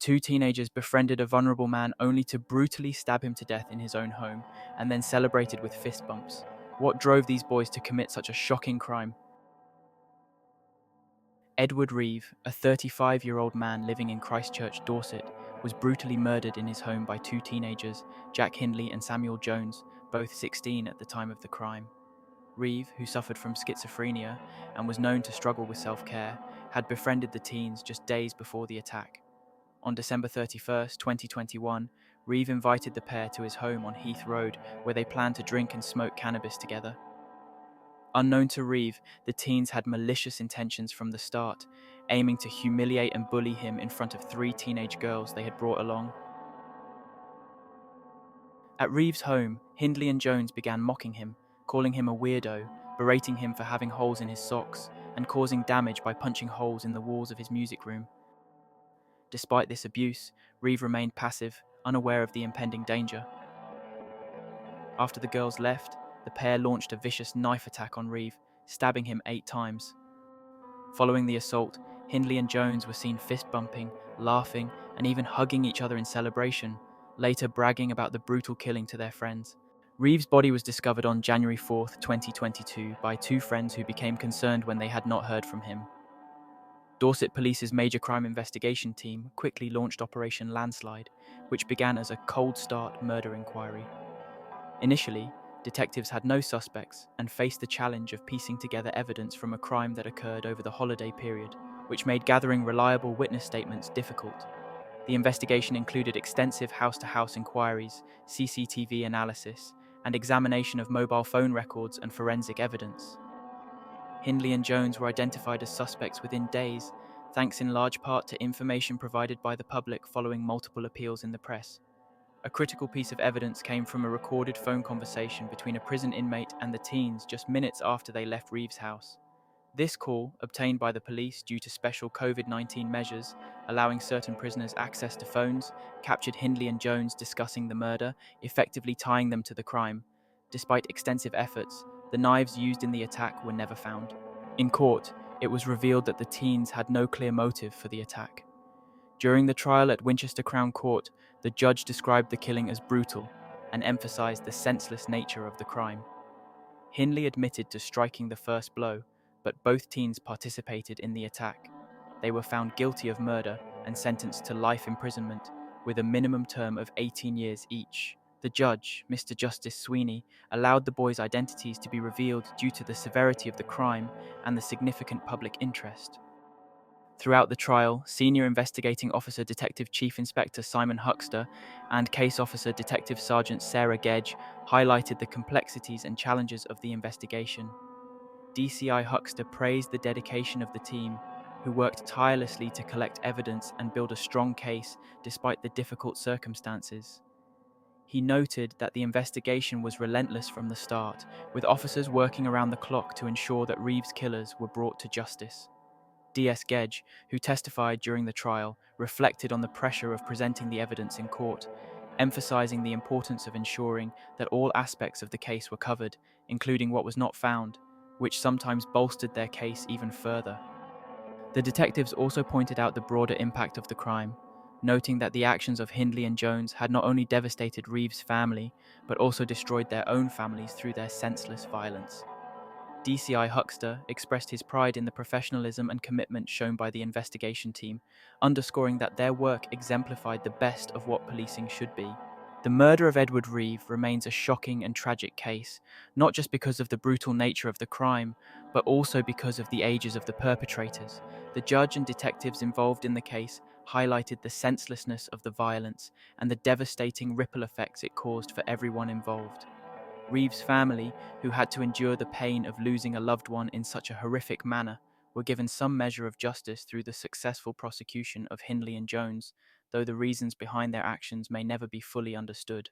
two teenagers befriended a vulnerable man only to brutally stab him to death in his own home and then celebrated with fist bumps. What drove these boys to commit such a shocking crime? Edward Reeve, a 35-year-old man living in Christchurch, Dorset, was brutally murdered in his home by two teenagers, Jack Hindley and Samuel Jones, both 16 at the time of the crime. Reeve, who suffered from schizophrenia and was known to struggle with self-care, had befriended the teens just days before the attack. On December 31st, 2021, Reeve invited the pair to his home on Heath Road, where they planned to drink and smoke cannabis together. Unknown to Reeve, the teens had malicious intentions from the start, aiming to humiliate and bully him in front of three teenage girls they had brought along. At Reeve's home, Hindley and Jones began mocking him, calling him a weirdo, berating him for having holes in his socks, and causing damage by punching holes in the walls of his music room. Despite this abuse, Reeve remained passive, unaware of the impending danger. After the girls left, the pair launched a vicious knife attack on Reeve, stabbing him 8 times. Following the assault, Hindley and Jones were seen fist-bumping, laughing, and even hugging each other in celebration, later bragging about the brutal killing to their friends. Reeve's body was discovered on January 4th, 2022 by two friends who became concerned when they had not heard from him. Dorset Police's major crime investigation team quickly launched Operation Landslide, which began as a cold start murder inquiry. Initially, detectives had no suspects and faced the challenge of piecing together evidence from a crime that occurred over the holiday period, which made gathering reliable witness statements difficult. The investigation included extensive house-to-house inquiries, CCTV analysis, and examination of mobile phone records and forensic evidence. Hindley and Jones were identified as suspects within days, thanks in large part to information provided by the public following multiple appeals in the press. A critical piece of evidence came from a recorded phone conversation between a prison inmate and the teens just minutes after they left Reeve's house. This call, obtained by the police due to special COVID-19 measures, allowing certain prisoners access to phones, captured Hindley and Jones discussing the murder, effectively tying them to the crime. Despite extensive efforts, the knives used in the attack were never found. In court, it was revealed that the teens had no clear motive for the attack. During the trial at Winchester Crown Court, the judge described the killing as brutal and emphasized the senseless nature of the crime. Hindley admitted to striking the first blow, but both teens participated in the attack. They were found guilty of murder and sentenced to life imprisonment, with a minimum term of 18 years each. The judge, Mr. Justice Sweeney, allowed the boys' identities to be revealed due to the severity of the crime and the significant public interest. Throughout the trial, Senior Investigating Officer Detective Chief Inspector Simon Huxter and Case Officer Detective Sergeant Sarah Gedge highlighted the complexities and challenges of the investigation. DCI Huxter praised the dedication of the team, who worked tirelessly to collect evidence and build a strong case despite the difficult circumstances. He noted that the investigation was relentless from the start, with officers working around the clock to ensure that Reeve's killers were brought to justice. DS Gedge, who testified during the trial, reflected on the pressure of presenting the evidence in court, emphasizing the importance of ensuring that all aspects of the case were covered, including what was not found, which sometimes bolstered their case even further. The detectives also pointed out the broader impact of the crime, noting that the actions of Hindley and Jones had not only devastated Reeve's family, but also destroyed their own families through their senseless violence. DCI Huxter expressed his pride in the professionalism and commitment shown by the investigation team, underscoring that their work exemplified the best of what policing should be. The murder of Edward Reeve remains a shocking and tragic case, not just because of the brutal nature of the crime, but also because of the ages of the perpetrators. The judge and detectives involved in the case highlighted the senselessness of the violence and the devastating ripple effects it caused for everyone involved. Reeve's family, who had to endure the pain of losing a loved one in such a horrific manner, were given some measure of justice through the successful prosecution of Hindley and Jones, though the reasons behind their actions may never be fully understood.